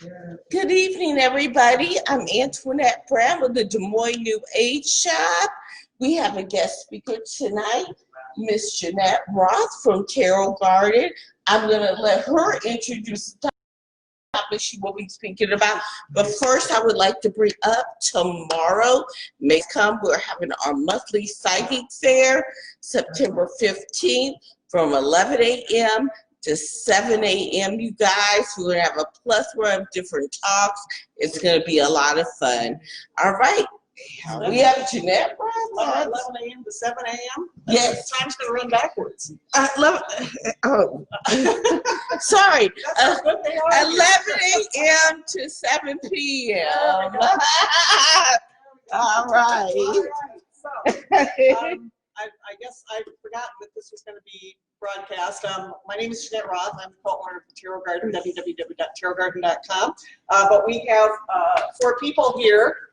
Good evening, everybody. I'm Antoinette Brown with the Des Moines New Age Shop. We have a guest speaker tonight, Miss Jeannette Roth from Tarot Garden. I'm going to let her introduce the topic she will be speaking about. But first, I would like to bring up tomorrow. May come, we're having our monthly psychic fair, September 15th from 11 a.m. to 7 a.m. You guys, we're going to have a plethora of different talks. It's going to be a lot of fun. All right. We have Jeannette. 11 a.m. to 7 a.m.? Yes. Time's going to run backwards. Sorry. 11 11 a.m. to 7 p.m. All right. So, I guess I've forgotten that this was going to be broadcast. My name is Jeannette Roth. I'm the co-owner of the Tarot Garden, www.tarotgarden.com. But we have 4 people here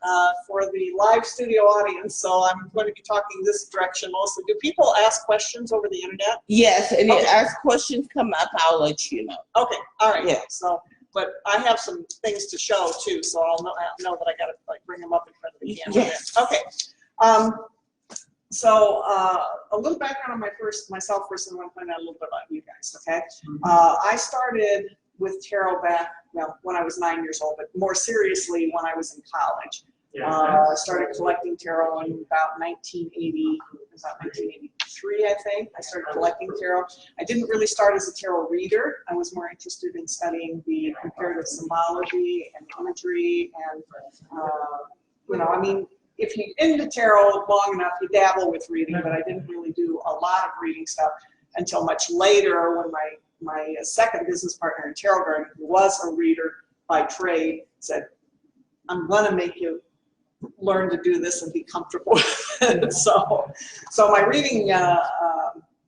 for the live studio audience, so I'm going to be talking this direction mostly. Do people ask questions over the internet? Yes, and as questions come up, I'll let you know. Okay, all right. Yeah. So, but I have some things to show too, so I'll know that I got to bring them up in front of the camera. Yes. Okay. So a little background on myself first, and I want to find out a little bit about you guys, okay? I started with tarot back, when I was 9 years old, but more seriously when I was in college. I started collecting tarot in about 1983, I think. I started collecting tarot. I didn't really start as a tarot reader. I was more interested in studying the comparative symbology and imagery and, I mean, if you're into tarot long enough, you dabble with reading, but I didn't really do a lot of reading stuff until much later when my second business partner in Tarot Garden, who was a reader by trade, said, I'm going to make you learn to do this and be comfortable with it. So my reading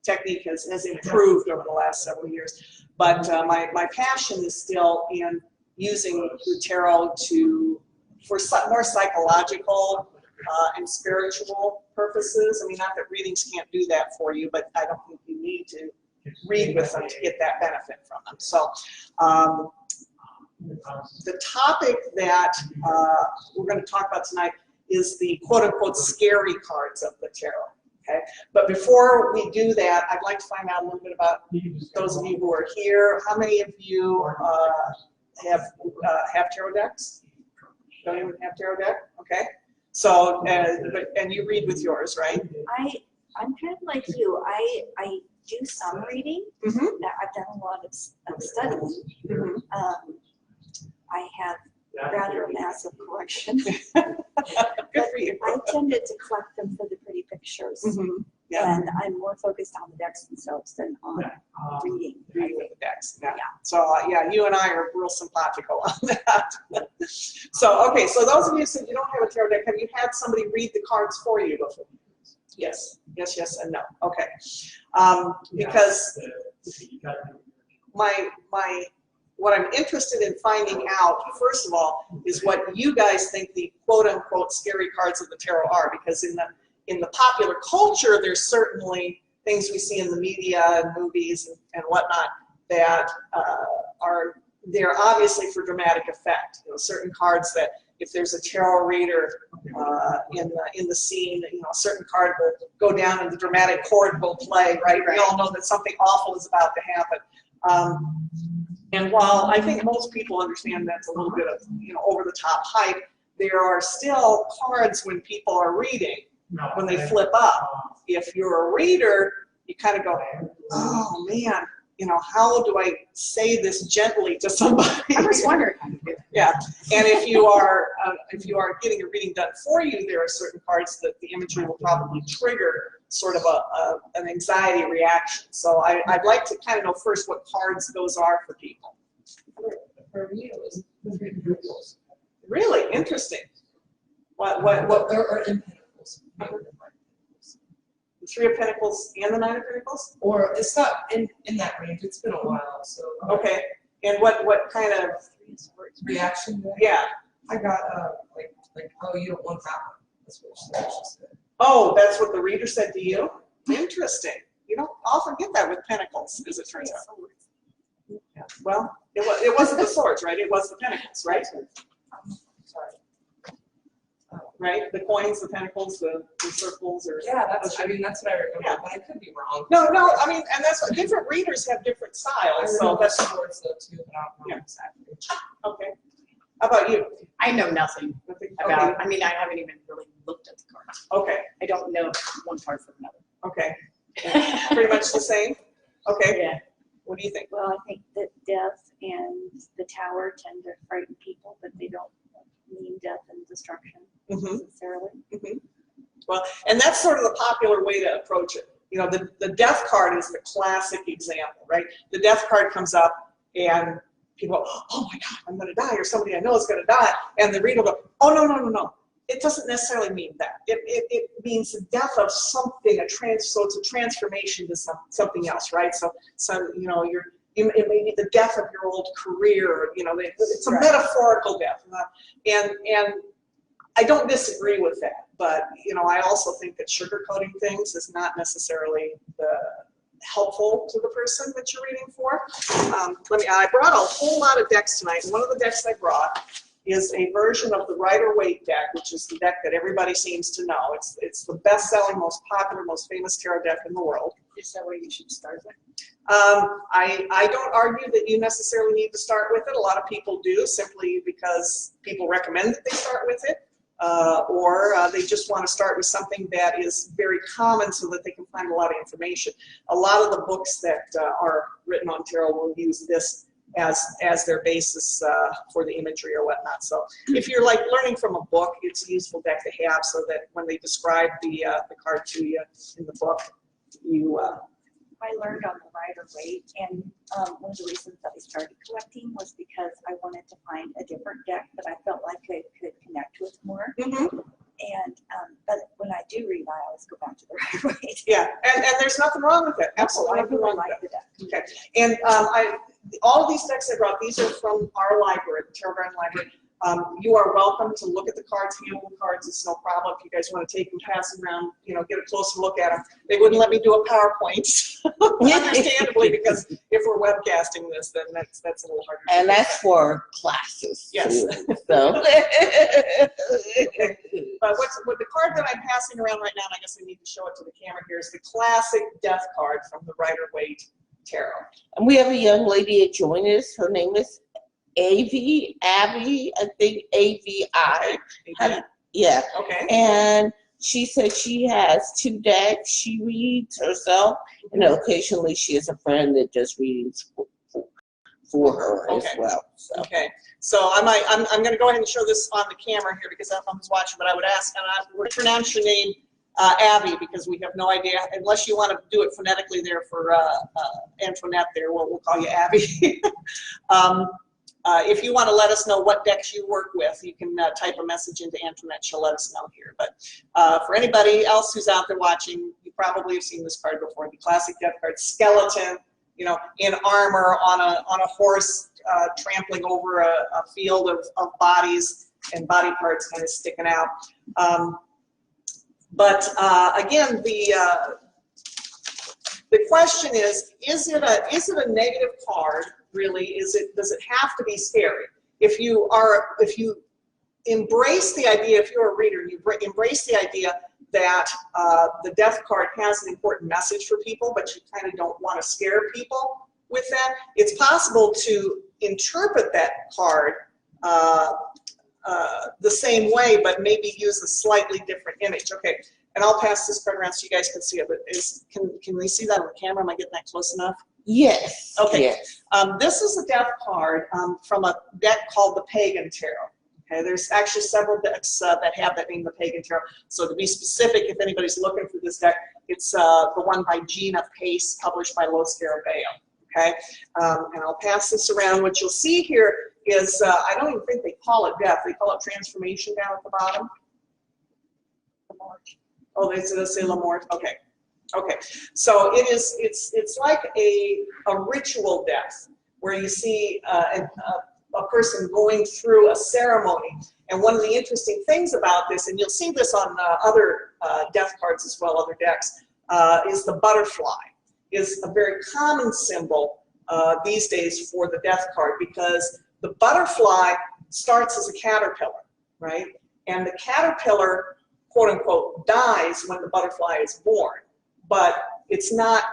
technique has improved over the last several years. But my passion is still in using the tarot for more psychological and spiritual purposes. I mean, not that readings can't do that for you, but I don't think you need to read with them to get that benefit from them. So the topic that we're going to talk about tonight is the quote-unquote scary cards of the tarot. Okay? But before we do that, I'd like to find out a little bit about those of you who are here. How many of you have tarot decks? Don't even have tarot deck? Okay. So, and you read with yours, right? I'm kind of like you. I do some reading. Mm-hmm. I've done a lot of studying. Mm-hmm. I have rather a massive collection. Good for you. I tended to collect them for the pretty pictures. Mm-hmm. Yeah. And I'm more focused on the decks themselves than on reading. Reading with the decks. Yeah. So you and I are real simpatico on that. So okay, so those of you who said you don't have a tarot deck, have you had somebody read the cards for you before? Yes, and no. Okay, because what I'm interested in finding out, first of all, is what you guys think the quote-unquote scary cards of the tarot are, because in the popular culture, there's certainly things we see in the media and movies and whatnot that they're obviously for dramatic effect. Certain cards that if there's a tarot reader in the scene, a certain card will go down and the dramatic chord will play, right? We all know that something awful is about to happen. And while I think most people understand that's a little bit of over-the-top hype, there are still cards when people are reading. When they flip up, if you're a reader, you kind of go, oh man, how do I say this gently to somebody? I was wondering. Yeah, and if you are getting a reading done for you, there are certain cards that the imagery will probably trigger sort of an anxiety reaction. So I'd like to kind of know first what cards those are for people. For me, it was the 3 of Pentacles. Really interesting. What Or in Pentacles. The 3 of Pentacles and the 9 of Pentacles? Or it's not in that range. It's been a while, so. Okay. And what kind of reaction? Yeah. I got like oh, you don't want that one. That's what she said. Oh, that's what the reader said to you? Interesting. You don't often get that with Pentacles, as it turns out. Yeah. Well, it wasn't the swords, right? It was the pentacles, right? Sorry. Right? The coins, the pentacles, the circles, or Yeah, that's what I remember, Yeah. but I could be wrong. no, I mean, and that's what different readers have different styles, so that's words though too, but I don't know Yeah. exactly. okay. How about you? I know nothing Nothing? about, I mean, I haven't even really looked at the cards. Okay, I don't know one card from another. okay. Pretty much the same? Okay, Yeah. what do you think? Well, I think that death and the tower tend to frighten people, but they don't mean death and destruction Mhm. necessarily. Well, and that's sort of the popular way to approach it. You know, the death card is the classic example, right? The death card comes up and people go, oh my God, I'm going to die, or somebody I know is going to die. And the reader will go, oh, no. It doesn't necessarily mean that. It means the death of something, so it's a transformation to something else, right? So you know, it may be the death of your old career, you know, it's a metaphorical death. And I don't disagree with that, but you know, I also think that sugarcoating things is not necessarily helpful to the person that you're reading for. I brought a whole lot of decks tonight, and one of the decks I brought is a version of the Rider-Waite deck, which is the deck that everybody seems to know. It's the best-selling, most popular, most famous tarot deck in the world. Is that where you should start with? I don't argue that you necessarily need to start with it. A lot of people do, simply because people recommend that they start with it. Or they just want to start with something that is very common so that they can find a lot of information. A lot of the books that are written on tarot will use this as their basis for the imagery or whatnot. So if you're like learning from a book, it's a useful deck to have so that when they describe the card to you in the book, you I learned on the Rider-Waite, and one of the reasons that I started collecting was because I wanted to find a different deck that I felt like I could connect with more. And but when I do read, I always go back to the Rider-Waite. Yeah, and there's nothing wrong with it. Absolutely I nothing really wrong with like it. the deck. Okay, and all of these decks I brought, these are from our library, the Tarot Garden Library. You are welcome to look at the cards, handle the cards. It's no problem. If you guys want to take them, pass them around, you know, get a closer look at them. They wouldn't let me do a PowerPoint, understandably, because if we're webcasting this, then that's a little harder. And that's for classes. Yes. Too, so. But what the card that I'm passing around right now, and I guess I need to show it to the camera here, is the classic death card from the Rider-Waite Tarot. And we have a young lady that joined us. Her name is Abby, I think AVI. Yeah. Okay. And she said she has 2 decks. She reads herself, and occasionally she has a friend that does readings for her as well. So. Okay. So I'm going to go ahead and show this on the camera here because I don't know who's watching, but I would ask, and I would pronounce your name Abby, because we have no idea, unless you want to do it phonetically there for Antoinette there, we'll call you Abby. If you want to let us know what decks you work with, you can type a message into Antoinette. She'll let us know here. But for anybody else who's out there watching, you probably have seen this card before. The classic death card, skeleton, you know, in armor on a horse, trampling over a field of bodies and body parts kind of sticking out. Again, the question is it a negative card? Really, does it have to be scary? If you embrace the idea, if you're a reader, you embrace the idea that the death card has an important message for people, but you kind of don't want to scare people with that, it's possible to interpret that card the same way, but maybe use a slightly different image. Okay, and I'll pass this card around so you guys can see it. But can we see that on the camera? Am I getting that close enough? Yes. Okay. Yes. This is a death card from a deck called the Pagan Tarot. Okay, there's actually several decks that have that name, the Pagan Tarot. So to be specific, if anybody's looking for this deck, it's the one by Jeannette, published by Los Scarabeo. Okay, and I'll pass this around. What you'll see here is, I don't even think they call it death. They call it transformation down at the bottom. Oh, they say La Mort. Okay. Okay, so it's like a ritual death where you see a person going through a ceremony. And one of the interesting things about this, and you'll see this on other death cards as well, other decks, is the butterfly is a very common symbol these days for the death card, because the butterfly starts as a caterpillar, right? And the caterpillar, quote unquote, dies when the butterfly is born, but it's not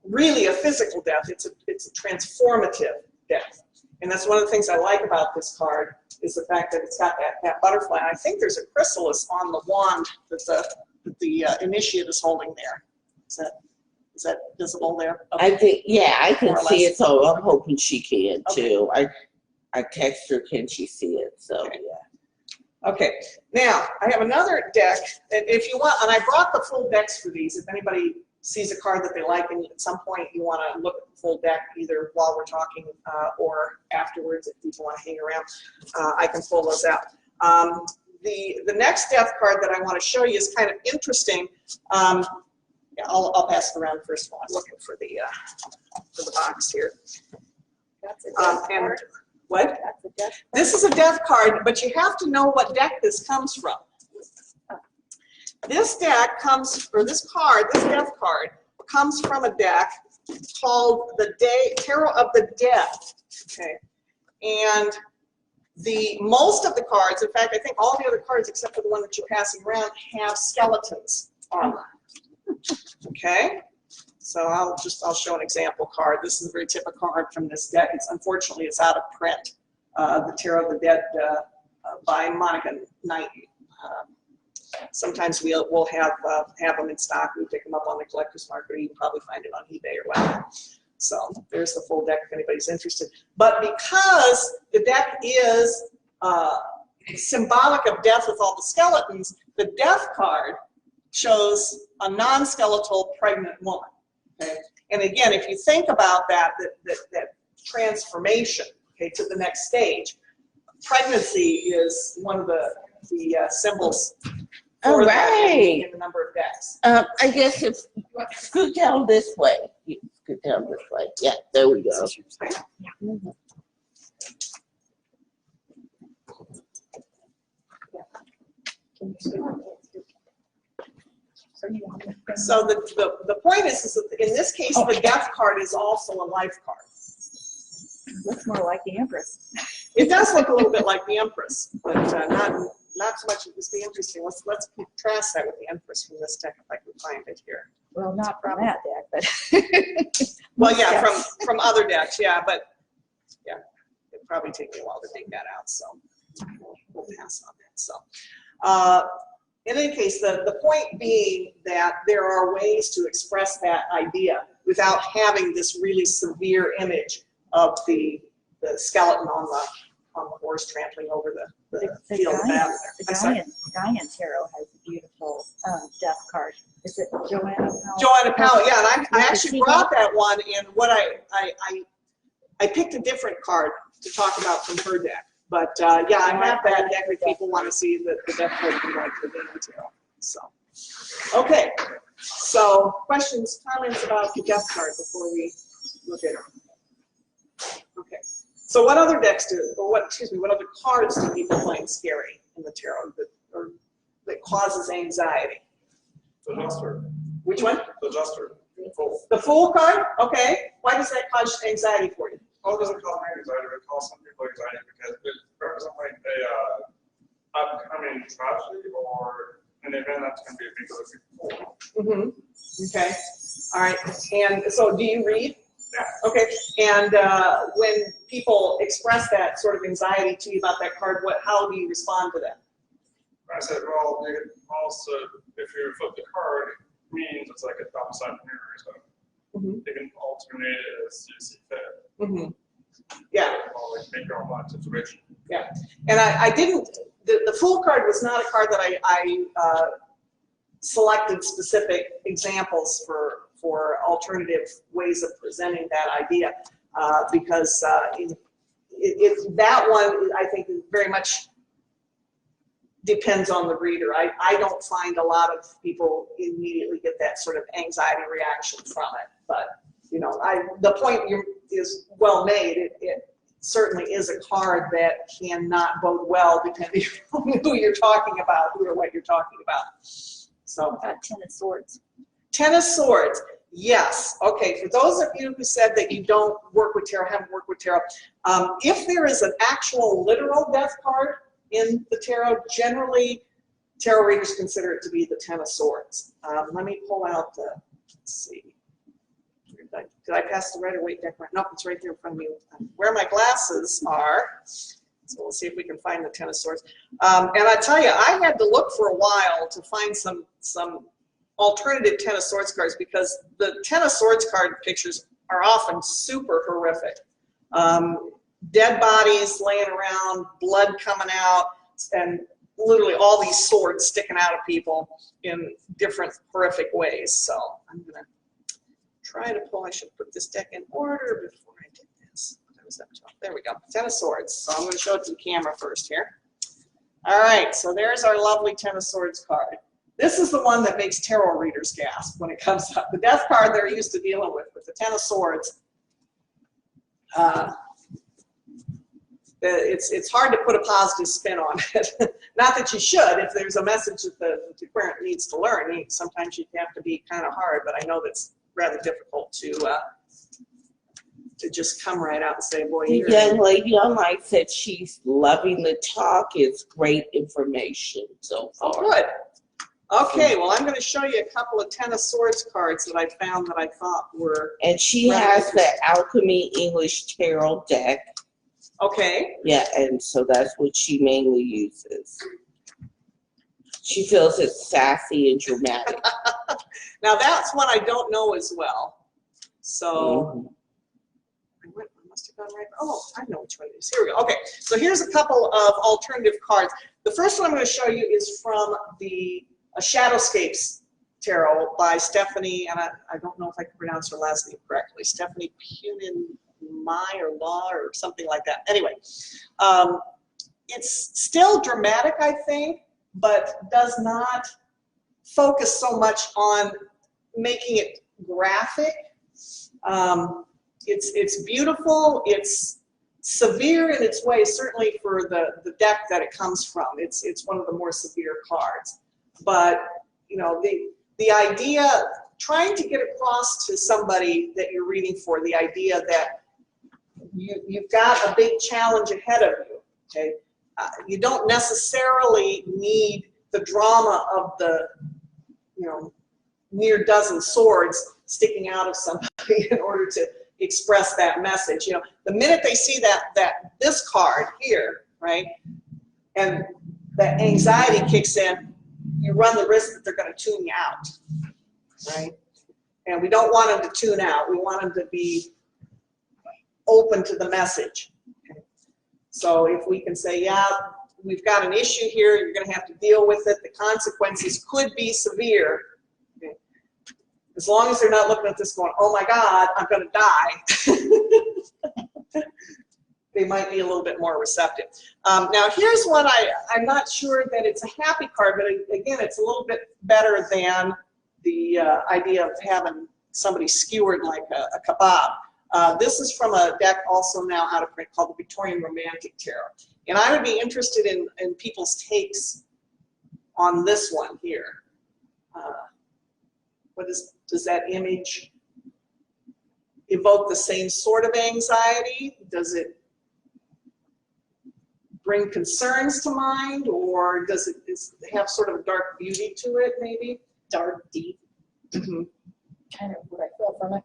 really a physical death, it's a transformative death. And that's one of the things I like about this card, is the fact that it's got that butterfly. And I think there's a chrysalis on the wand that the initiate is holding there. Is that visible there? I think, yeah, I can More or see less. it, so I'm hoping she can Okay. too. I text her, can she see it? So, Okay. yeah. Okay, now I have another deck, and if you want, and I brought the full decks for these. If anybody sees a card that they like, and at some point you want to look at the full deck, either while we're talking or afterwards, if people want to hang around, I can pull those out. The next death card that I want to show you is kind of interesting. Yeah, I'll pass it around first of all. I'm looking for the box here. That's a death And card. what? That's a death. This is a death card, but you have to know what deck this comes from. This deck comes, or this card, this death card, comes from a deck called the Tarot of the Dead. Okay, and most of the cards, in fact, I think all the other cards except for the one that you're passing around, have skeletons on them. Okay, so I'll show an example card. This is a very typical card from this deck. Unfortunately it's out of print. The Tarot of the Dead by Monica Knight. Sometimes we'll have them in stock. We pick them up on the collector's market, or you can probably find it on eBay or whatever. So there's the full deck if anybody's interested. But because the deck is symbolic of death with all the skeletons, the death card shows a non-skeletal pregnant woman. Okay? And again, if you think about that transformation, okay, to the next stage, pregnancy is one of the symbols All for that right. in a number of decks. I guess if scoot down this way. You scoot down this way. Yeah, there we go. Mhm. So the point is that in this case, the death card is also a life card. Looks more like the Empress. It does look a little bit like the Empress, but not so much. It would be interesting. Let's contrast that with the Empress from this deck if I can find it here. Well, not from that deck, but. Well, yeah, from other decks, yeah, but yeah, it'd probably take me a while to dig that out, so we'll pass on that. So, in any case, the point being that there are ways to express that idea without having this really severe image of the skeleton on the horse trampling over the field of battle. The Gaian Tarot has a beautiful death card. Is it Joanna Powell? Joanna Powell, yeah, and I actually brought that one, and what I picked a different card to talk about from her deck. But yeah, I have that deck if people want to see the deck card from like the Gaian Tarot. So, okay. So, questions, comments about the death card before we look at it? Okay. So, what other decks what other cards do people find scary in the tarot that causes anxiety? The Jester. Which one? The Jester. The Fool card? Okay. Why does that cause anxiety for you? Well, it doesn't cause me anxiety, but it causes some people anxiety because it represents like a upcoming tragedy or an event that's going to be a big fool. Mm-hmm. Okay. All right. And so, do you read? Yeah. Okay. And when people express that sort of anxiety to you about that card, how do you respond to that? I said, well, you can also, if you flip the card, it means it's like a double-sided mirror, so Mm-hmm. you can alternate it as you see fit. Mm-hmm. Yeah. Or like make your own life situation. Yeah. And I didn't, the Fool card was not a card that I selected specific examples for alternative ways of presenting that idea because that one, I think, very much depends on the reader. I don't find a lot of people immediately get that sort of anxiety reaction from it. But, you know, the point is well made. It certainly is a card that cannot bode well depending on who you're talking about, who or what you're talking about. So, Ten of Swords. Ten of Swords. Yes. Okay. For those of you who said that you don't work with tarot, haven't worked with tarot, if there is an actual literal death card in the tarot, generally tarot readers consider it to be the Ten of Swords. Let me pull out the, let's see. Did I pass the Rider Waite deck? Nope, it's right there in front of me. Where my glasses are. So we'll see if we can find the Ten of Swords. And I tell you, I had to look for a while to find some alternative Ten of Swords cards, because the Ten of Swords card pictures are often super horrific. Dead bodies laying around, blood coming out, and literally all these swords sticking out of people in different horrific ways. So I'm going to try to pull, I should put this deck in order before I did this. There we go, Ten of Swords. So I'm going to show it to the camera first here. All right, so there's our lovely Ten of Swords card. This is the one that makes tarot readers gasp when it comes up. The death card they're used to dealing with, but the Ten of Swords, it's hard to put a positive spin on it. Not that you should. If there's a message that the parent needs to learn, sometimes you have to be kind of hard, but I know that's rather difficult to just come right out and say, boy, The young lady online said she's loving the talk. It's great information so far. Oh, good. Okay, well, I'm going to show you a couple of Ten of Swords cards that I found that I thought were... And she has the Alchemy English Tarot deck. Okay. Yeah, and so that's what she mainly uses. She feels it's sassy and dramatic. Now, that's one I don't know as well. So... I must have gone right. Oh, I know which one it is. Here we go. Okay, so here's a couple of alternative cards. The first one I'm going to show you is from the Shadowscapes Tarot by Stephanie, and I don't know if I can pronounce her last name correctly, Stephanie Punin or Law or something like that. Anyway, it's still dramatic, I think, but does not focus so much on making it graphic. It's beautiful. It's severe in its way, certainly for the deck that it comes from. It's one of the more severe cards. But you know, the idea, trying to get across to somebody that you're reading for, the idea that you've got a big challenge ahead of you. Okay, you don't necessarily need the drama of the near dozen swords sticking out of somebody in order to express that message. You know, the minute they see this card here, right, and that anxiety kicks in, you run the risk that they're going to tune you out, right? And we don't want them to tune out. We want them to be open to the message. Okay? So if we can say, yeah, we've got an issue here, you're going to have to deal with it, the consequences could be severe. Okay? As long as they're not looking at this going, oh my God, I'm going to die, they might be a little bit more receptive. Now here's one I'm not sure that it's a happy card, but again, it's a little bit better than the idea of having somebody skewered like a kebab. This is from a deck also now out of print called the Victorian Romantic Tarot. And I would be interested in people's takes on this one here. Does that image evoke the same sort of anxiety? Does it bring concerns to mind, or does it have sort of a dark beauty to it, maybe? Dark, deep. Mm-hmm. Kind of what I feel from it.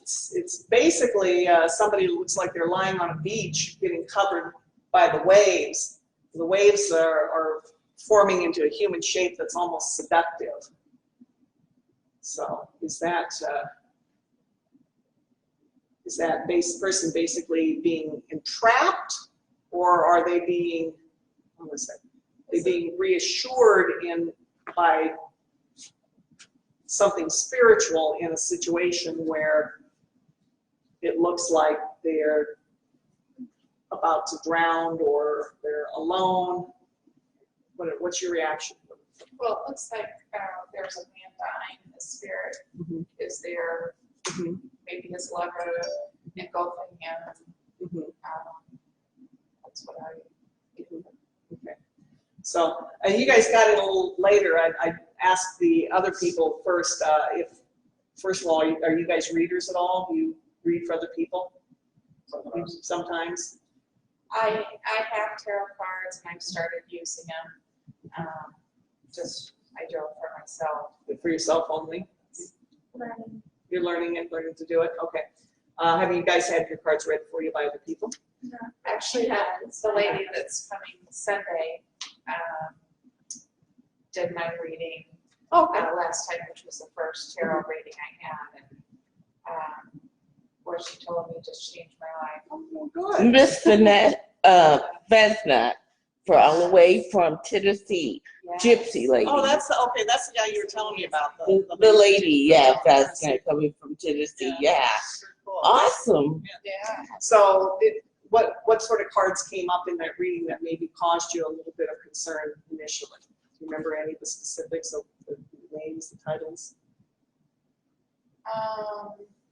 It's basically somebody who looks like they're lying on a beach getting covered by the waves. The waves are forming into a human shape that's almost seductive. So is that person basically being entrapped, or are they being, what was that? They being reassured by something spiritual in a situation where it looks like they're about to drown or they're alone? What's your reaction? Well, it looks like there's a man dying, and the spirit is there, maybe his lover engulfing him. That's what I. Okay. So you guys got it a little later. ask the other people first, first of all, are you guys readers at all? Do you read for other people? Sometimes. I have tarot cards and I've started using them. I do it for myself. For yourself only? Learning. You're learning to do it? Okay. Have you guys had your cards read for you by other people? No. Actually, the lady that's coming Sunday did my reading last time, which was the first tarot reading I had, and where she told me just changed my life. Oh, good. Miss Jeannette Vesnat, for all the way from Tennessee, Yes. Gypsy lady. Oh, that's the guy you were telling me about. The lady, yeah, Vesnat coming from Tennessee, yeah. Cool. Awesome. Yeah. So what sort of cards came up in that reading that maybe caused you a little bit of concern initially? Do you remember any of the specifics of the names, the titles?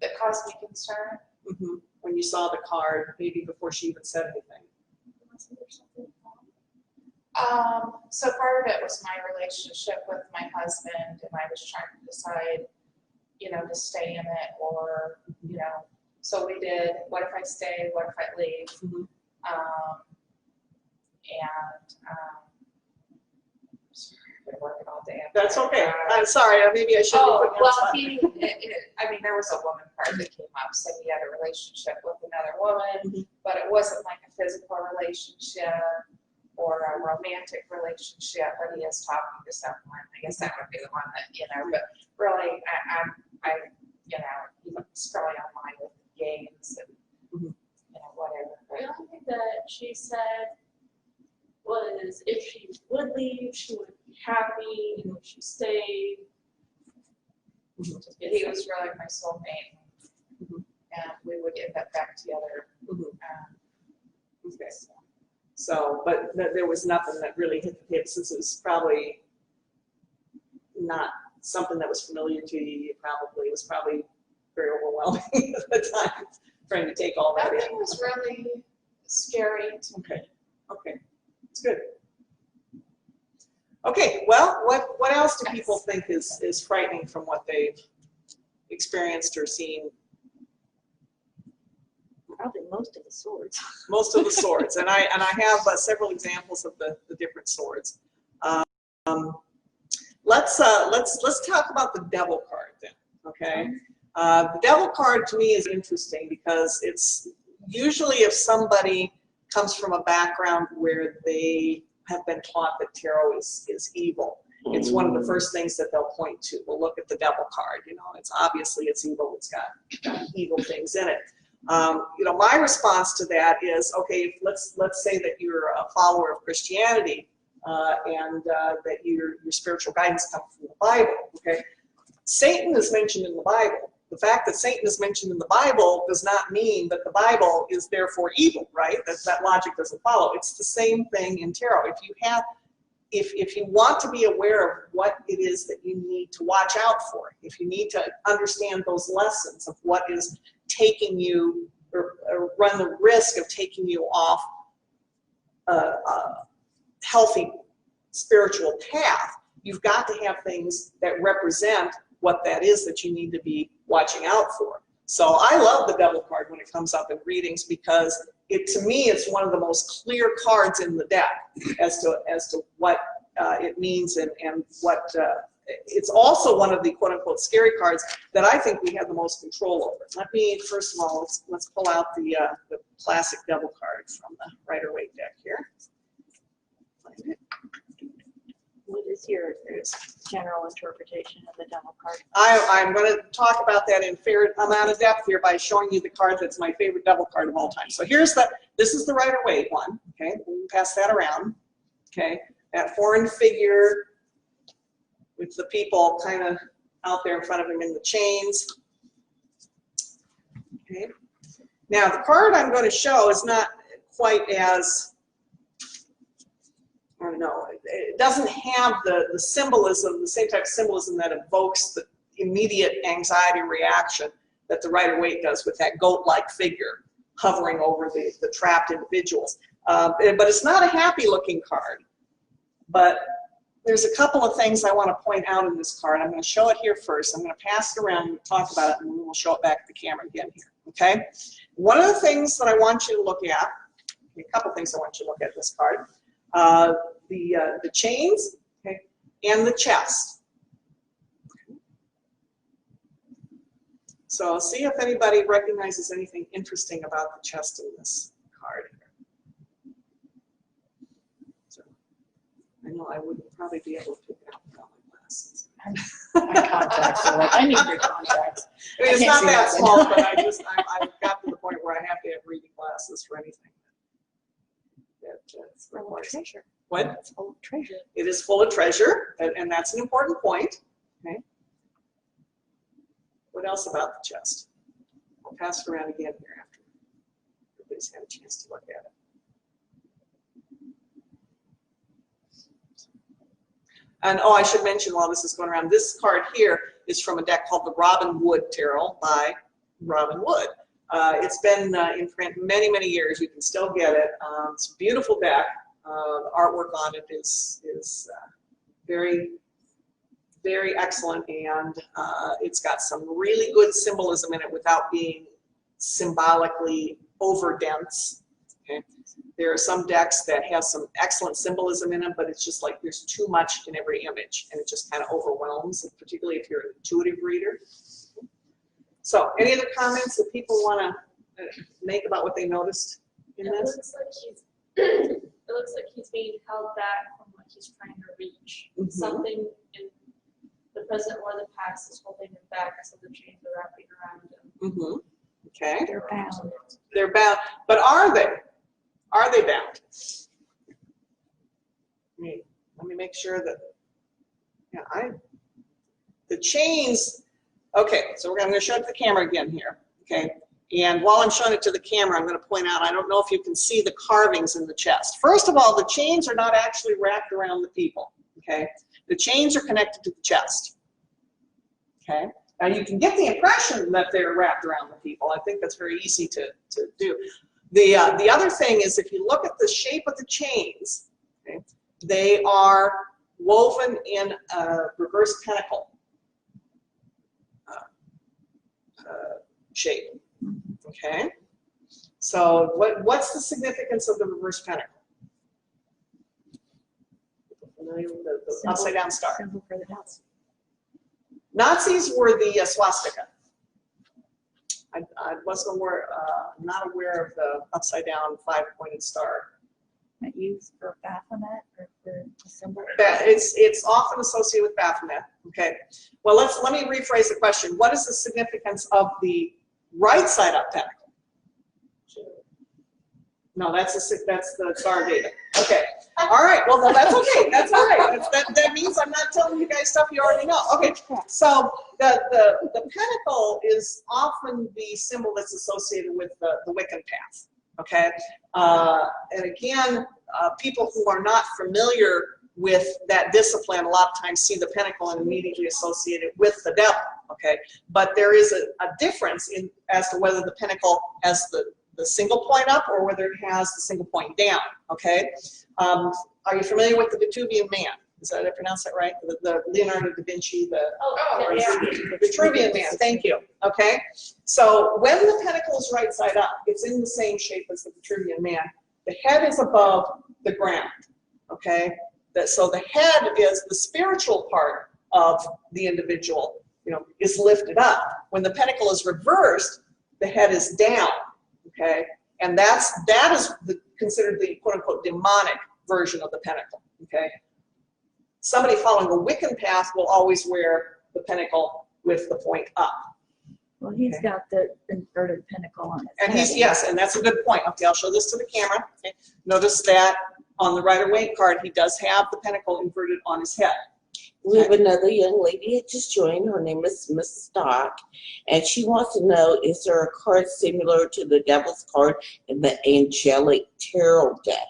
That caused me concern. Mm-hmm. When you saw the card, maybe before she even said anything. So part of it was my relationship with my husband, and I was trying to decide, to stay in it or, so we did, what if I stay, what if I leave? Mm-hmm. Sorry, I've been working all day. That's okay. I'm sorry. Maybe I should have put you on spot. There was a woman card that came up, saying he had a relationship with another woman, Mm-hmm. but it wasn't like a physical relationship or a romantic relationship, but he is talking to someone. I guess that would be the one that, but really, he's probably online with games and, whatever. The only thing that she said was if she would leave, she would be happy, and if she stayed. He was really my soulmate, and we would end up back together. Okay. So, but there was nothing that really hit the hip, since it was probably not something that was familiar to you. It was probably very overwhelming at the time, trying to take all that in. Everything was really scary. Okay. It's good. Okay, well, what else do people think is frightening from what they've experienced or seen? Probably most of the swords. Most of the swords, and I have several examples of the different swords. Let's talk about the devil card then. Okay, the devil card to me is interesting because it's usually if somebody comes from a background where they have been taught that tarot is evil. It's one of the first things that they'll point to. We'll look at the devil card. It's obviously it's evil. It's got evil things in it. My response to that is, okay, let's say that you're a follower of Christianity and that your spiritual guidance comes from the Bible. Okay, Satan is mentioned in the Bible. The fact that Satan is mentioned in the Bible does not mean that the Bible is therefore evil, right? That logic doesn't follow. It's the same thing in tarot. If you want to be aware of what it is that you need to watch out for, if you need to understand those lessons of what is taking you or run the risk of taking you off a healthy spiritual path, you've got to have things that represent what that is that you need to be watching out for. So I love the devil card when it comes up in readings because to me it's one of the most clear cards in the deck as to what it means and what it's also one of the quote-unquote scary cards that I think we have the most control over. Let me first of all let's pull out the classic devil card from the Rider-Waite deck here. Find it. What is your general interpretation of the devil card? I'm going to talk about that in fair amount of depth here by showing you the card that's my favorite devil card of all time. So this is the Rider-Waite one. Okay, we'll pass that around. Okay, that foreign figure with the people kind of out there in front of him in the chains. Okay, now the card I'm going to show is not quite as, I don't know, it doesn't have the symbolism, the same type of symbolism that evokes the immediate anxiety reaction that the Rider-Waite does with that goat-like figure hovering over the trapped individuals. But it's not a happy-looking card. But there's a couple of things I want to point out in this card. I'm going to show it here first. I'm going to pass it around, talk about it, and then we'll show it back at the camera again here, okay? One of the things that I want you to look at, a couple things I want you to look at in this card, the chains, okay, and the chest. So see if anybody recognizes anything interesting about the chest in this card here. So, I know I wouldn't probably be able to pick it out without my glasses. My contacts, so like, I need your contacts. I mean, it's I can't not see that nothing. small, but I've got to the point where I have to have reading glasses for anything. It's full of treasure. What? It's full of treasure. It is full of treasure, and that's an important point. Okay. What else about the chest? I'll pass it around again here after everybody's had a chance to look at it. And oh, I should mention while this is going around, this card here is from a deck called the Robin Wood Tarot by Robin Wood. It's been in print many, many years. You can still get it. It's a beautiful deck. The artwork on it is very, very excellent, and it's got some really good symbolism in it without being symbolically over dense. Okay. There are some decks that have some excellent symbolism in them, but it's just like there's too much in every image, and it just kind of overwhelms, particularly if you're an intuitive reader. So, any other comments that people want to make about what they noticed in this? It looks like he's being held back from what he's trying to reach. Mm-hmm. Something in the present or the past is holding him back, so the chains are wrapping around him. Mm-hmm. Okay. They're bound. They're bound, but are they? Are they bound? Let me make sure that, yeah, the chains, okay, so I'm going to show it to the camera again here, okay? And while I'm showing it to the camera, I'm going to point out, I don't know if you can see the carvings in the chest. First of all, the chains are not actually wrapped around the people, okay? The chains are connected to the chest, okay? Now you can get the impression that they're wrapped around the people. I think that's very easy to do. The other thing is, if you look at the shape of the chains, okay, they are woven in a reverse pentacle shape. Okay, so what's the significance of the reverse pentacle? Familiar with the upside down star? Symbol for the Nazis. Nazis were the swastika. I wasn't aware, not aware of the upside down 5-pointed star. Not used for Baphomet or for the symbol. It's often associated with Baphomet. Okay. Well, let me rephrase the question. What is the significance of the right side up pentacle? No, that's the star data. Okay. All right. Well, no, that's okay. That's all right. That means I'm not telling you guys stuff you already know. Okay. So the pentacle is often the symbol that's associated with the Wiccan path. Okay. And again, people who are not familiar with that discipline a lot of times see the pentacle and immediately associate it with the devil. Okay. But there is a difference as to whether the pentacle has the single point up or whether it has the single point down, okay? Are you familiar with the Vitruvian Man? Is that, did I pronounce that right? The Leonardo da Vinci, the Vitruvian Man, thank you, okay? So when the pentacle is right side up, it's in the same shape as the Vitruvian Man. The head is above the ground, okay? So the head is the spiritual part of the individual, is lifted up. When the pentacle is reversed, the head is down. Okay, and that is considered the quote-unquote demonic version of the pentacle. Okay, somebody following a Wiccan path will always wear the pentacle with the point up. Well, he's got the inverted pentacle on his And head. yes, and that's a good point. Okay, I'll show this to the camera. Okay, notice that on the Rider-Waite card, he does have the pentacle inverted on his head. We have another young lady that just joined. Her name is Miss Stock, and she wants to know, is there a card similar to the Devil's card in the Angelic Tarot deck?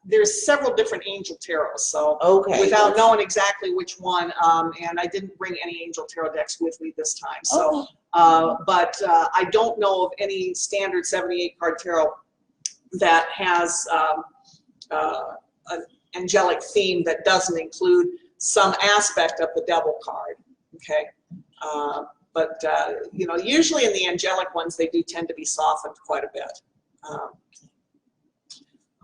There's several different angel tarots, so Okay. without knowing exactly which one, and I didn't bring any angel tarot decks with me this time, so Oh. but I don't know of any standard 78 card tarot that has an angelic theme that doesn't include some aspect of the devil card. Okay, but you know, usually in the angelic ones, they do tend to be softened quite a bit.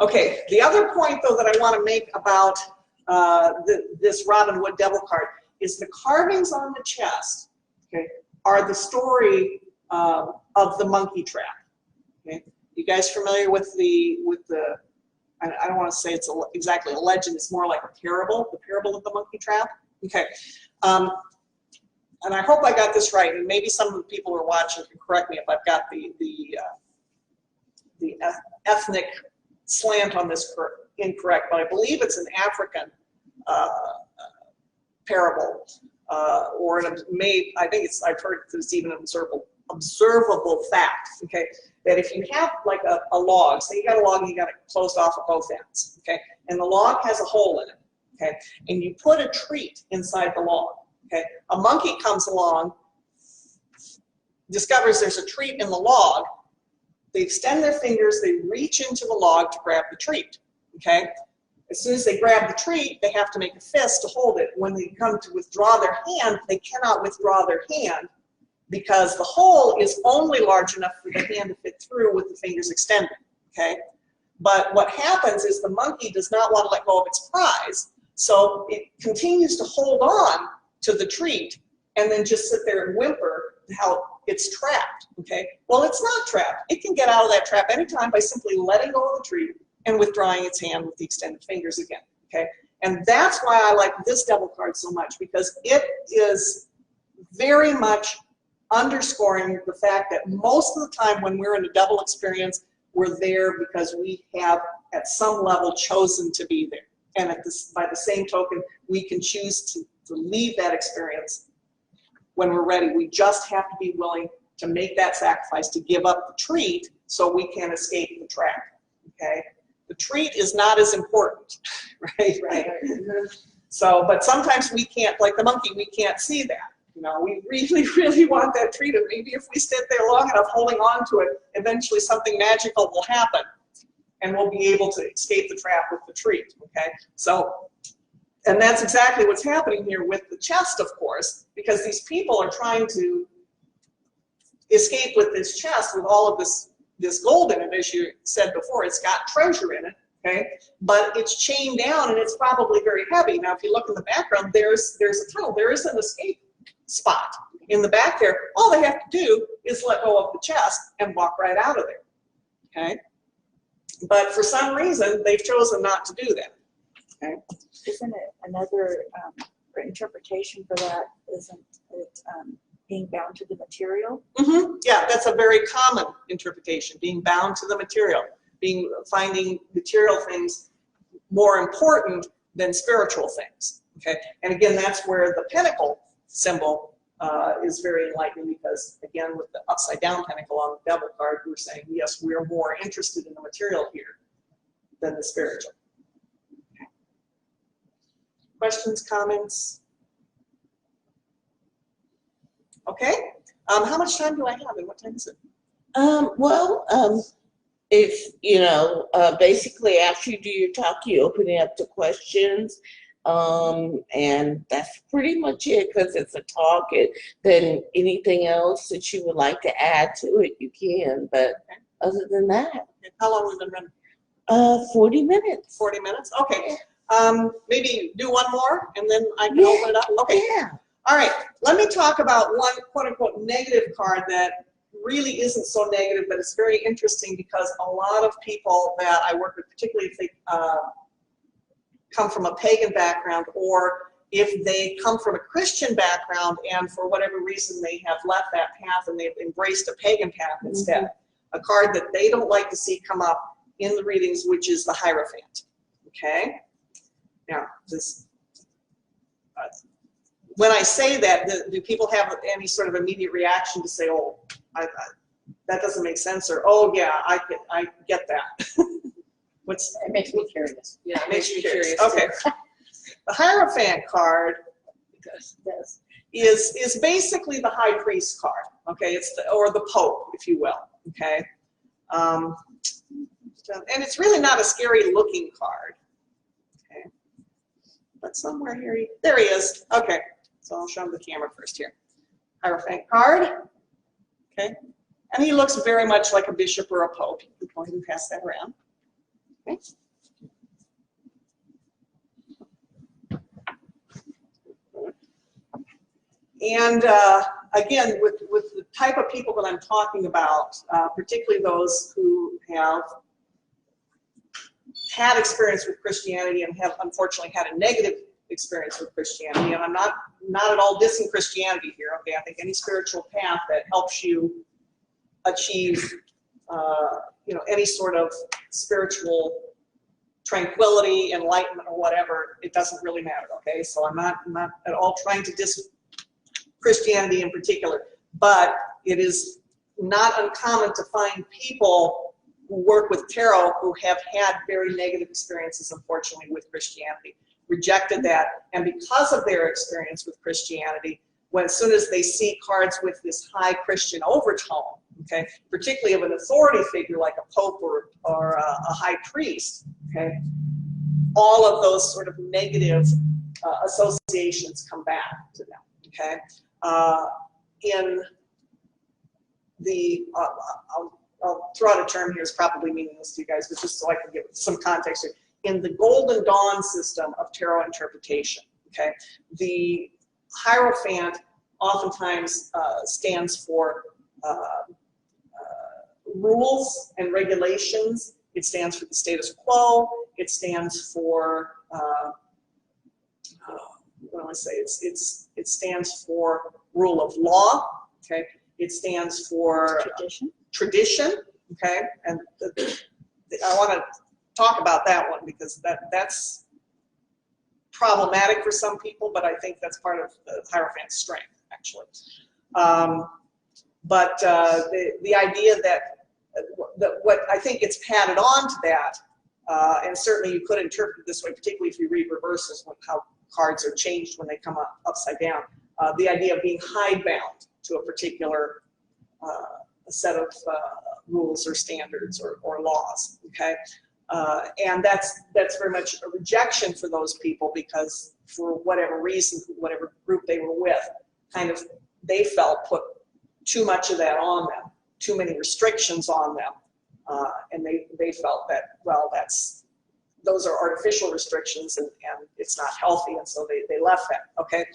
Okay, the other point though that I want to make about this Robin Hood devil card is the carvings on the chest, okay, are the story of the monkey trap. Okay, you guys familiar with the I don't want to say it's exactly a legend, it's more like a parable, the parable of the monkey trap. Okay, and I hope I got this right, and maybe some of the people who are watching can correct me if I've got the ethnic slant on this incorrect, but I believe it's an African parable, or I think I've heard there's even an observable fact, okay, that if you have like a log, say you got a log and you got it closed off at both ends, okay, and the log has a hole in it, okay, and you put a treat inside the log, okay, a monkey comes along, discovers there's a treat in the log, they extend their fingers, they reach into the log to grab the treat, okay? As soon as they grab the treat, they have to make a fist to hold it. When they come to withdraw their hand, they cannot withdraw their hand because the hole is only large enough for the hand to fit through with the fingers extended, okay? But what happens is the monkey does not want to let go of its prize, so it continues to hold on to the treat and then just sit there and whimper how it's trapped, okay? Well, it's not trapped. It can get out of that trap anytime by simply letting go of the treat and withdrawing its hand with the extended fingers again, okay? And that's why I like this devil card so much, because it is very much underscoring the fact that most of the time when we're in a devil experience, we're there because we have at some level chosen to be there. And by the same token, we can choose to leave that experience when we're ready. We just have to be willing to make that sacrifice, to give up the treat so we can escape the trap, okay? The treat is not as important, right? Right. So, but sometimes we can't, like the monkey, we can't see that. You know, we really, really want that treat, and maybe if we sit there long enough holding on to it, eventually something magical will happen, and we'll be able to escape the trap with the treat, okay? So, and that's exactly what's happening here with the chest, of course, because these people are trying to escape with this chest with all of this gold in it, as you said before. It's got treasure in it, okay? But it's chained down and it's probably very heavy. Now, if you look in the background, there's a tunnel. There is an escape spot in the back there. All they have to do is let go of the chest and walk right out of there, okay? But for some reason, they've chosen not to do that, okay? Isn't it another interpretation for that? Isn't it being bound to the material? Mm-hmm. Yeah, that's a very common interpretation, being bound to the material, finding material things more important than spiritual things, okay? And again, that's where the pentacle symbol is very enlightening, because again, with the upside down pentacle on the devil card, we're saying, yes, we're more interested in the material here than the spiritual. Okay. Questions, comments? Okay. How much time do I have, and what time is it? If, you know, basically after you do your talk, you open it up to questions. And that's pretty much it, because it's a talk. Then anything else that you would like to add to it, you can. But other than that. How long have we been running? 40 minutes. 40 minutes? Okay. Maybe do one more, and then I can open it up? Okay. Yeah. All right. Let me talk about one quote-unquote negative card that really isn't so negative, but it's very interesting, because a lot of people that I work with, particularly if they come from a pagan background, or if they come from a Christian background and for whatever reason they have left that path and they've embraced a pagan path instead. Mm-hmm. A card that they don't like to see come up in the readings, which is the Hierophant. Okay? Now, this, when I say that, do people have any sort of immediate reaction to say, oh, that doesn't make sense, or, oh yeah, I get that? It makes me curious. Yeah, it makes me curious. Okay. The Hierophant card is basically the high priest card. Okay, it's or the Pope, if you will. Okay. And it's really not a scary looking card. Okay. But somewhere here, there he is. Okay, so I'll show him the camera first here. Hierophant card. Okay. And he looks very much like a bishop or a pope. You can go ahead and pass that around. Okay. And again, with the type of people that I'm talking about, particularly those who have had experience with Christianity and have unfortunately had a negative experience with Christianity, and I'm not at all dissing Christianity here, okay? I think any spiritual path that helps you achieve, any sort of spiritual tranquility, enlightenment, or whatever, it doesn't really matter, okay? So I'm not at all trying to diss Christianity in particular, but it is not uncommon to find people who work with tarot who have had very negative experiences, unfortunately, with Christianity, rejected that, and because of their experience with Christianity, as soon as they see cards with this high Christian overtone, okay, particularly of an authority figure like a pope or a high priest, okay, all of those sort of negative associations come back to them, okay. In the, I'll throw out a term here, it's probably meaningless to you guys, but just so I can give some context here. In the Golden Dawn system of tarot interpretation, okay, the Hierophant oftentimes stands for rules and regulations. It stands for the status quo. It stands for, what do I say? It stands for rule of law. Okay. It stands for tradition. Okay. And I want to talk about that one because that's problematic for some people, but I think that's part of the Hierophant's strength, actually. But the idea that what I think gets padded on to that, and certainly you could interpret it this way, particularly if you read reversals, how cards are changed when they come up upside down. The idea of being hidebound to a particular set of rules or standards or laws, okay? And that's very much a rejection for those people because for whatever reason, whatever group they were with, kind of they felt put too much of that on them, too many restrictions on them, and they felt that, well, those are artificial restrictions and it's not healthy, and so they left that, okay?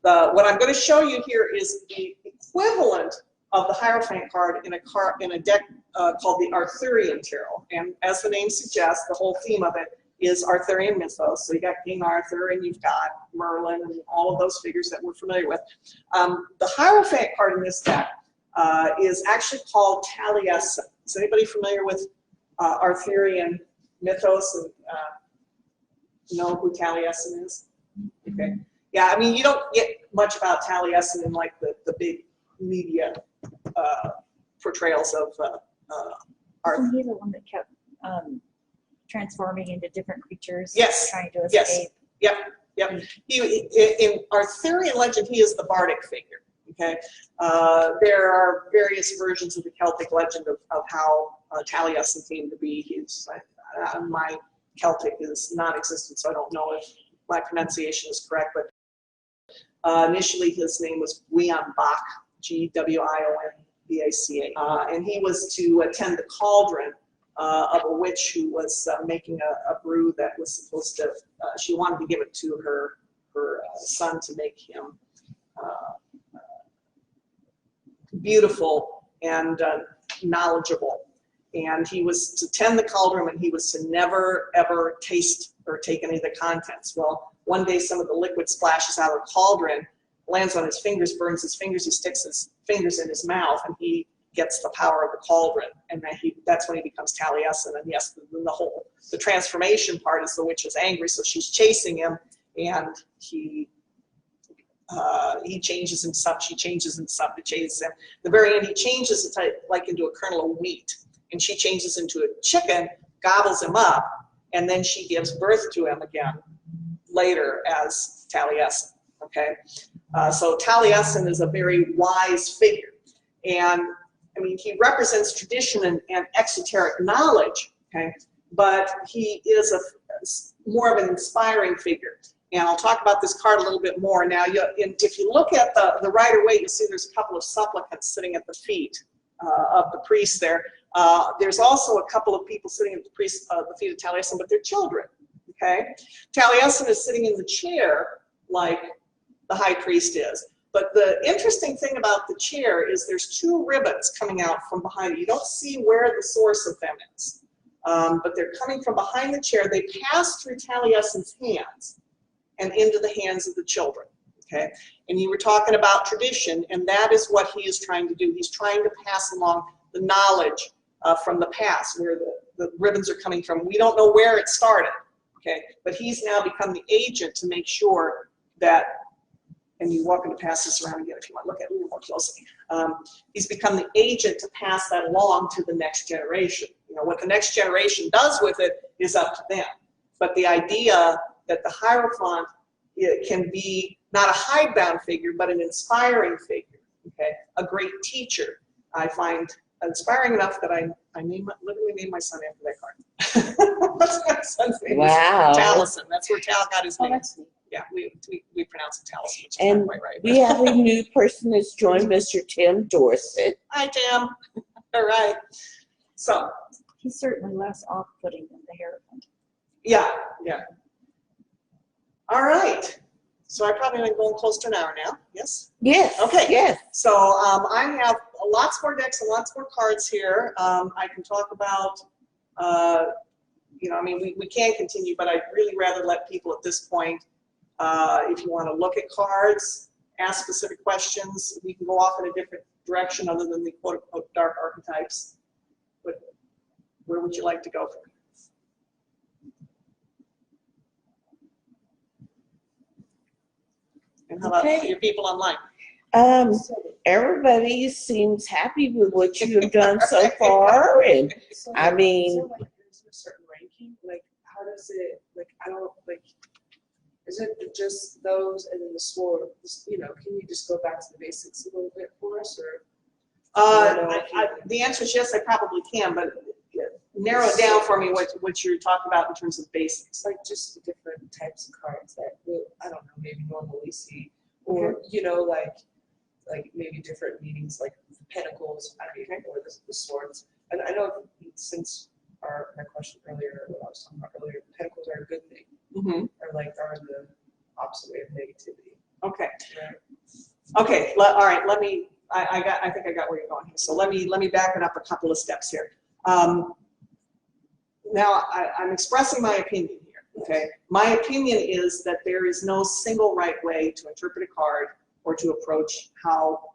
What I'm going to show you here is the equivalent of the Hierophant card in a deck called the Arthurian Tarot. And as the name suggests, the whole theme of it is Arthurian mythos. So you got King Arthur and you've got Merlin and all of those figures that we're familiar with. The Hierophant card in this deck is actually called Taliesin. Is anybody familiar with Arthurian mythos and know who Taliesin is? Okay. Yeah, I mean, you don't get much about Taliesin in like the big media portrayals of Arthur. Wasn't he the one that kept transforming into different creatures? Yes. Trying to escape? Yes. Yep. In Arthurian legend, he is the bardic figure. Okay. There are various versions of the Celtic legend of how Taliesin came to be. My Celtic is non-existent, so I don't know if my pronunciation is correct, but initially his name was Gwion Bach, Gwionbaca, and he was to attend the cauldron of a witch who was making a brew that was supposed to, she wanted to give it to her son to make him beautiful and knowledgeable. And he was to tend the cauldron, and he was to never, ever taste or take any of the contents. Well, one day some of the liquid splashes out of the cauldron, lands on his fingers, burns his fingers, he sticks his fingers in his mouth, and he gets the power of the cauldron. And that's when he becomes Taliesin. And yes, the transformation part is the witch is angry, so she's chasing him, and he changes into something, she changes into something to chase him. At the very end, he changes into a kernel of wheat. And she changes into a chicken, gobbles him up, and then she gives birth to him again later as Taliesin, okay? So Taliesin is a very wise figure. And, I mean, he represents tradition and exoteric knowledge, okay? But he is more of an inspiring figure. And I'll talk about this card a little bit more. Now, if you look at the Rider-Waite, you'll see there's a couple of supplicants sitting at the feet of the priest there. There's also a couple of people sitting at the feet of Taliesin, but they're children, okay? Taliesin is sitting in the chair like the high priest is. But the interesting thing about the chair is there's two ribbons coming out from behind it. You don't see where the source of them is, but they're coming from behind the chair. They pass through Taliesin's hands and into the hands of the children, okay? And you were talking about tradition, and that is what he is trying to do. He's trying to pass along the knowledge from the past, where the ribbons are coming from. We don't know where it started, okay? But he's now become the agent to make sure that, and you're welcome to pass this around again if you want to look at it a little more closely. He's become the agent to pass that along to the next generation. You know, what the next generation does with it is up to them. But the idea that the Hierophant, it can be not a hidebound figure, but an inspiring figure, okay? A great teacher, I find inspiring enough that I literally named my son after that card. What's my son's name? Wow. Taliesin. That's where Tal got his Oh, name. that's neat. Yeah, we pronounce it Taliesin, which is And not quite right. we have a new person that's joined, Mr. Tim Dorset. Hi, Tim. All right. So, He's certainly less off-putting than the Hierophant. yeah. All right. So I probably been going close to an hour now. Yes? Yes. Okay. Yes. So I have lots more decks and lots more cards here. I can talk about, you know, I mean, we can continue, but I'd really rather let people at this point, if you want to look at cards, ask specific questions, we can go off in a different direction other than the quote-unquote dark archetypes. But where would you like to go from here? And how about your people online? Everybody seems happy with what you have done so far, and So, I mean, so like, is there a certain ranking? Like, how does it, like, I don't, like, is it just those and then the sword? You know, can you just go back to the basics a little bit for us, or? The answer is yes, I probably can, but narrow it down for me what you're talking about in terms of basics. It's like just the different types of cards that we'll, I don't know, maybe normally see, or, you know, like maybe different meanings, like the pentacles, I mean, or the swords. And I know since my question earlier, what I was talking about earlier, pentacles are a good thing, or like are the opposite way of negativity. Okay. Right? Okay. All right. Let me. I think I got where you're going here. So let me back it up a couple of steps here. Now I'm expressing my opinion here. Okay. My opinion is that there is no single right way to interpret a card or to approach how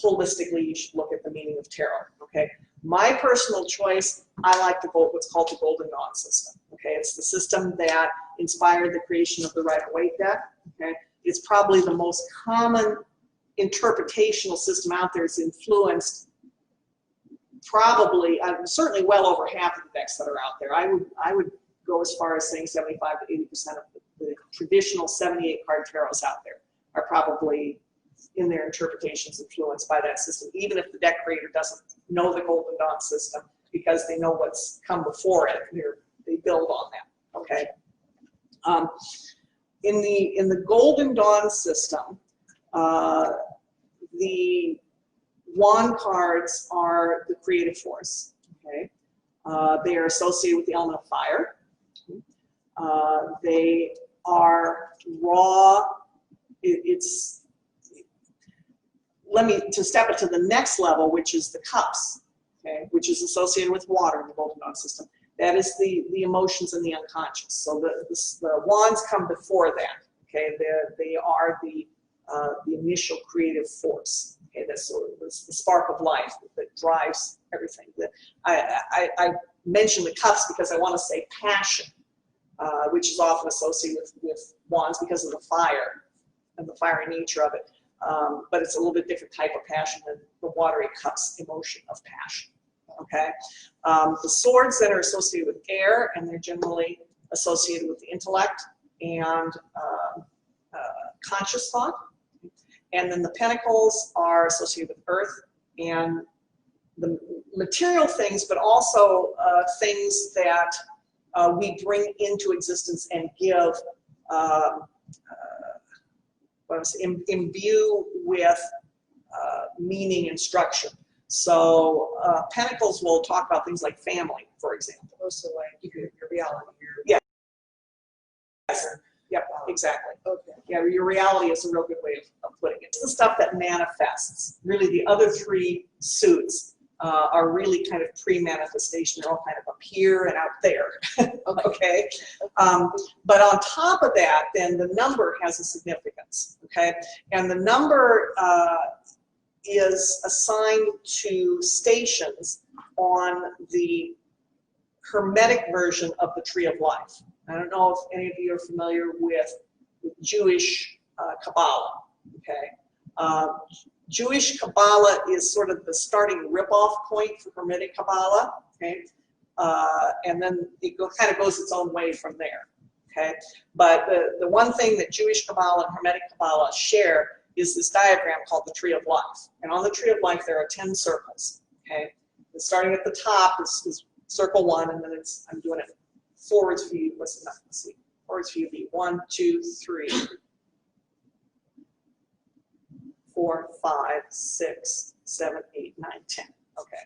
holistically you should look at the meaning of tarot. Okay. My personal choice, I like what's called the Golden Dawn system. Okay. It's the system that inspired the creation of the Rider-Waite deck. Okay. It's probably the most common interpretational system out there. It's influenced probably, certainly well over half of the decks that are out there. I would go as far as saying 75 to 80% of the traditional 78 card tarots out there are probably in their interpretations influenced by that system, even if the deck creator doesn't know the Golden Dawn system, because they know what's come before it. They build on that. Okay. In the Golden Dawn system, the wand cards are the creative force. Okay. They are associated with the element of fire. They are raw. To step it to the next level, which is the cups, okay, which is associated with water in the Golden Dawn system. That is the emotions and the unconscious. So the wands come before that. Okay, they are the initial creative force. Okay, that's sort of the spark of life that drives everything. I mention the cups because I want to say passion, which is often associated with wands because of the fire and the fiery nature of it. But it's a little bit different type of passion than the watery cups emotion of passion. Okay, the swords that are associated with air, and they're generally associated with the intellect and conscious thought. And then the pentacles are associated with earth and the material things, but also things that we bring into existence and give, imbue with meaning and structure. So pentacles will talk about things like family, for example. Also, like your reality. Yeah. Yes. Yep, exactly. Okay. Yeah, your reality is a real good way of putting it. It's the stuff that manifests. Really, the other three suits are really kind of pre-manifestation. They're all kind of up here and out there. Okay. But on top of that, then the number has a significance. Okay. And the number is assigned to stations on the Hermetic version of the Tree of Life. I don't know if any of you are familiar with Jewish Kabbalah. Okay, Jewish Kabbalah is sort of the starting rip-off point for Hermetic Kabbalah. Okay, and then it kind of goes its own way from there. Okay, but the one thing that Jewish Kabbalah and Hermetic Kabbalah share is this diagram called the Tree of Life. And on the Tree of Life, there are 10 circles. Okay, and starting at the top is circle 1, and then I'm doing it forwards view. Let's see. Forwards view be 1, 2, 3, 4, 5, 6, 7, 8, 9, 10. Okay.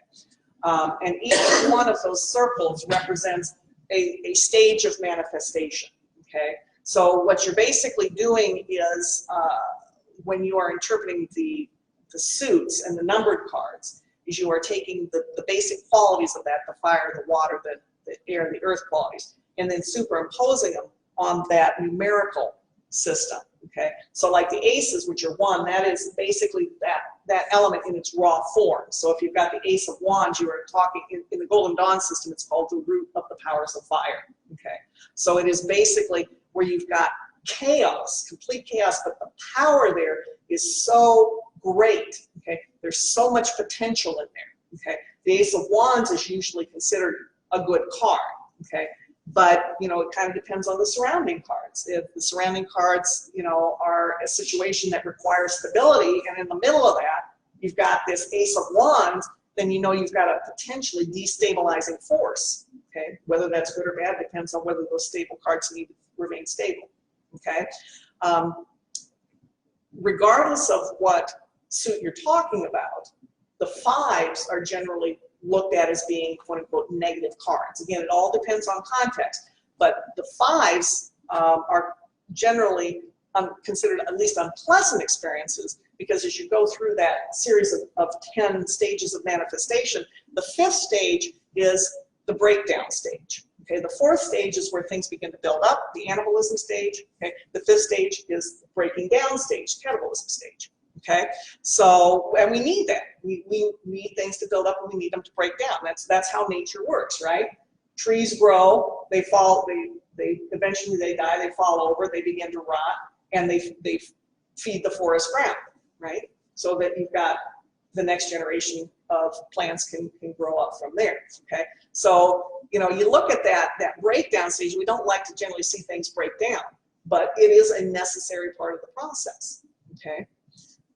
And each one of those circles represents a stage of manifestation. Okay. So what you're basically doing is when you are interpreting the suits and the numbered cards, is you are taking the basic qualities of that, the fire, the water, the air, and the earth qualities, and then superimposing them on that numerical system. Okay, so like the aces, which are 1, that is basically that element in its raw form. So if you've got the Ace of Wands, you are talking in the Golden Dawn system, it's called the root of the powers of fire. Okay, so it is basically where you've got chaos, complete chaos, but the power there is so great. Okay, there's so much potential in there. Okay, the Ace of Wands is usually considered a good card. Okay, but you know, it kind of depends on the surrounding cards. If the surrounding cards, you know, are a situation that requires stability, and in the middle of that you've got this Ace of Wands, then you know you've got a potentially destabilizing force. Okay, whether that's good or bad depends on whether those stable cards need to remain stable. Okay, regardless of what suit you're talking about, the 5s are generally looked at as being quote unquote negative cards. Again, it all depends on context, but the 5s are generally considered at least unpleasant experiences, because as you go through that series of 10 stages of manifestation, the 5th stage is the breakdown stage. Okay, the 4th stage is where things begin to build up, the animalism stage. Okay, the 5th stage is the breaking down stage, catabolism stage. Okay, so, and we need that. We need things to build up, and we need them to break down. That's how nature works, right? Trees grow, they fall, they eventually they die, they fall over, they begin to rot, and they feed the forest ground, right? So that you've got the next generation of plants can grow up from there. Okay, so you know, you look at that breakdown stage. We don't like to generally see things break down, but it is a necessary part of the process. Okay.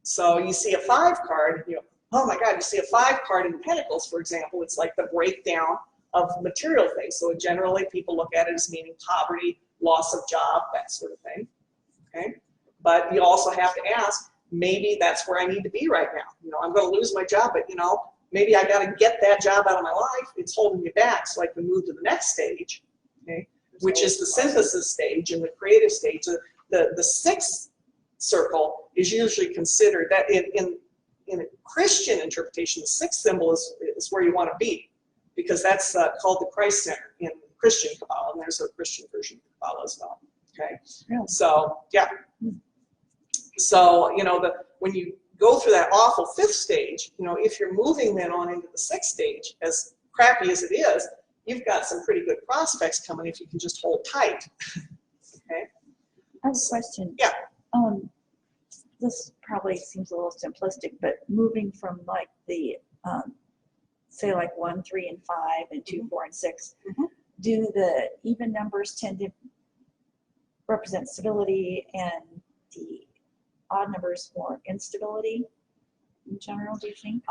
So you see a 5 card, you know, oh my God, you see a 5 card in Pentacles, for example, it's like the breakdown of material things. So generally people look at it as meaning poverty, loss of job, that sort of thing. Okay. But you also have to ask, maybe that's where I need to be right now. You know, I'm going to lose my job, but you know, maybe I got to get that job out of my life. It's holding me back, so I can move to the next stage, okay, which is the synthesis stage and the creative stage. The 6th circle is usually considered that in a Christian interpretation, the 6th symbol is where you want to be, because that's called the Christ Center in Christian Kabbalah, and there's a Christian version of Kabbalah as well. Okay, really? So yeah. So you know, when you go through that awful 5th stage, you know, if you're moving then on into the 6th stage, as crappy as it is, you've got some pretty good prospects coming if you can just hold tight. Okay. I have a question. Yeah. This probably seems a little simplistic, but moving from like the, say like 1, 3, and 5, and 2, 4, and 6, do the even numbers tend to represent stability and the odd numbers more instability in general, do you think?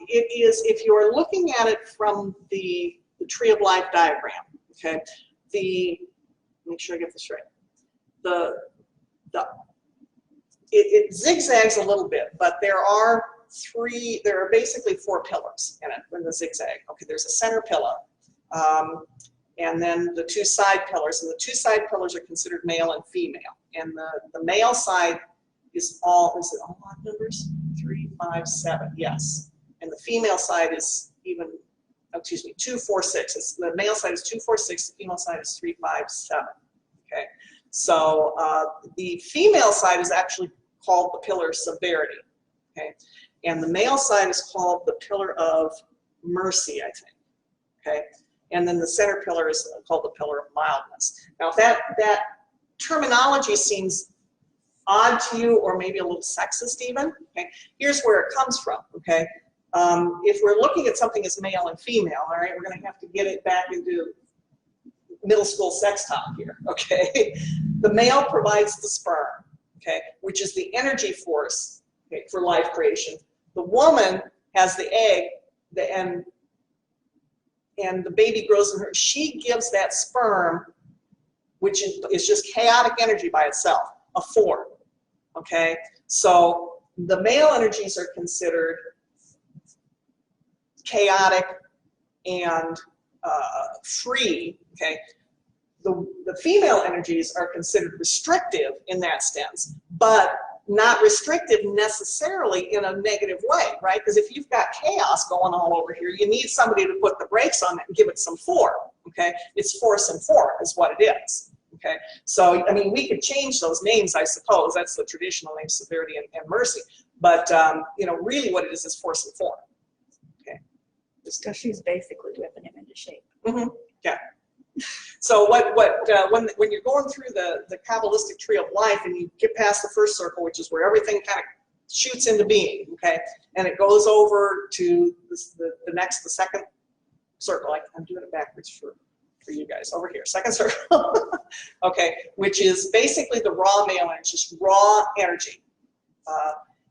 It is, if you're looking at it from the the tree of life diagram. Okay, make sure I get this right. It zigzags a little bit, but there are basically 4 pillars in it, in the zigzag. Okay, there's a center pillar, and then the 2 side pillars, and the 2 side pillars are considered male and female. And the male side is it all odd numbers? 3, 5, 7, yes. And the female side is 2, 4, 6. The male side is 2, 4, 6, the female side is 3, 5, 7. Okay, so the female side is actually called the pillar of severity. Okay, and the male side is called the pillar of mercy, I think. Okay, and then the center pillar is called the pillar of mildness. Now, if that terminology seems odd to you, or maybe a little sexist even, okay, here's where it comes from. Okay, if we're looking at something as male and female, all right, we're going to have to get it back into middle school sex talk here. Okay, the male provides the sperm, okay, which is the energy force, okay, for life creation. The woman has the egg, and the baby grows in her. She gives that sperm, which is just chaotic energy by itself, a form. Okay, so the male energies are considered chaotic and free. Okay, the female energies are considered restrictive in that sense, but not restrictive necessarily in a negative way, right? Because if you've got chaos going all over here, you need somebody to put the brakes on it and give it some form. Okay, it's force and form is what it is. Okay, so I mean, we could change those names, I suppose. That's the traditional name, severity and mercy. But you know, really, what it is force and form. Okay, So she's basically whipping him into shape. Mm-hmm. Yeah. So when you're going through the Kabbalistic tree of life, and you get past the first circle, which is where everything kind of shoots into being, okay, and it goes over to the second circle. I'm doing it backwards for you guys over here. Second circle, okay, which is basically the raw male energy, just raw energy,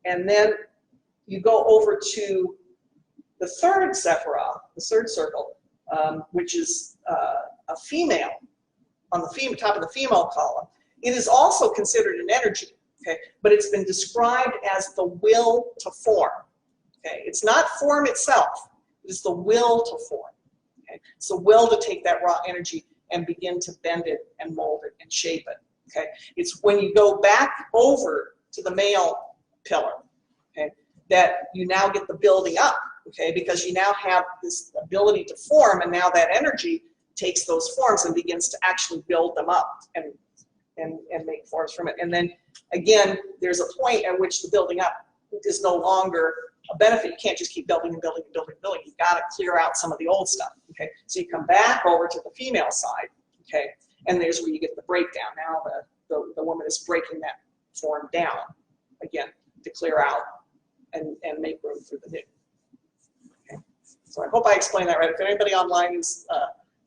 and then you go over to the third sephirah, the third circle, which is a female, on the top of the female column. It is also considered an energy, okay, but it's been described as the will to form. Okay, it's not form itself, it is the will to form. Okay, it's the will to take that raw energy and begin to bend it and mold it and shape it. Okay, it's when you go back over to the male pillar, okay, that you now get the building up. Okay, because you now have this ability to form, and now that energy takes those forms and begins to actually build them up and make forms from it. And then again, there's a point at which the building up is no longer a benefit. You can't just keep building and building and building and building. You've got to clear out some of the old stuff. Okay, so you come back over to the female side. Okay, and there's where you get the breakdown. Now the woman is breaking that form down again to clear out and make room for the new. So I hope I explained that right. If anybody online who's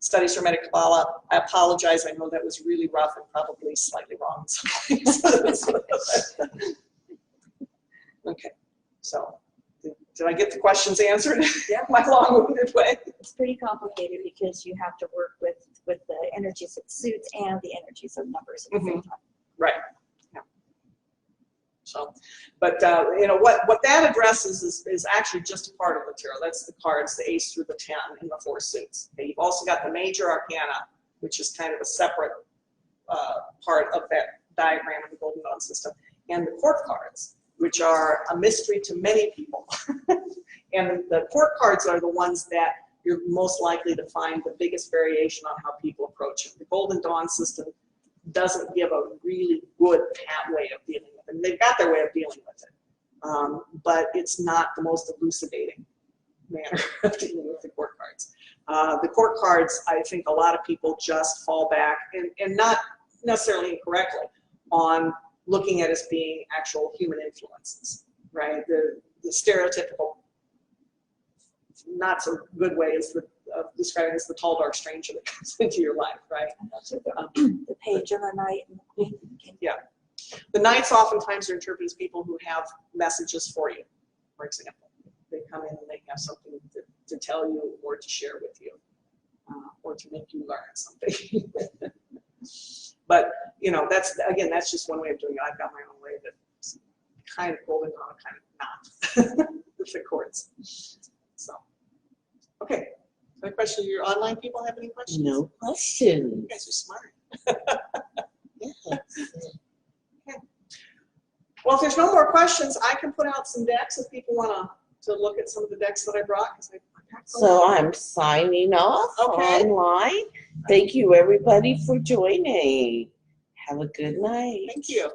studies Hermetic Kabbalah, I apologize. I know that was really rough and probably slightly wrong in some places. Okay, so did I get the questions answered? Yeah, my long-winded way. It's pretty complicated because you have to work with the energies of suits and the energies of numbers at the same time. Right. So, but you know what that addresses is actually just a part of the tarot. That's the cards, the ace through the 10 and the 4 suits. Okay, you've also got the major arcana, which is kind of a separate part of that diagram of the Golden Dawn system, and the court cards, which are a mystery to many people. And the court cards are the ones that you're most likely to find the biggest variation on how people approach it. The Golden Dawn system doesn't give a really good way of dealing with it. And they've got their way of dealing with it, but it's not the most elucidating manner of dealing with the court cards. The court cards, I think a lot of people just fall back, and not necessarily incorrectly, on looking at as being actual human influences, right? The stereotypical, not so good way is of describing as the tall, dark stranger that comes into your life, right? The page and the knight and the queen. Yeah. The knights oftentimes are interpreted as people who have messages for you, for example. They come in and they have something to tell you or to share with you. or to make you learn something. But, you know, that's just one way of doing it. I've got my own way that's kind of golden on, kind of not with the chords. So, okay. Any questions? Your online people have any questions? No questions. You guys are smart. Yes. Okay. Well, if there's no more questions, I can put out some decks if people want to look at some of the decks that I brought. So I'm signing off Okay. online. Thank you, everybody, for joining. Have a good night. Thank you.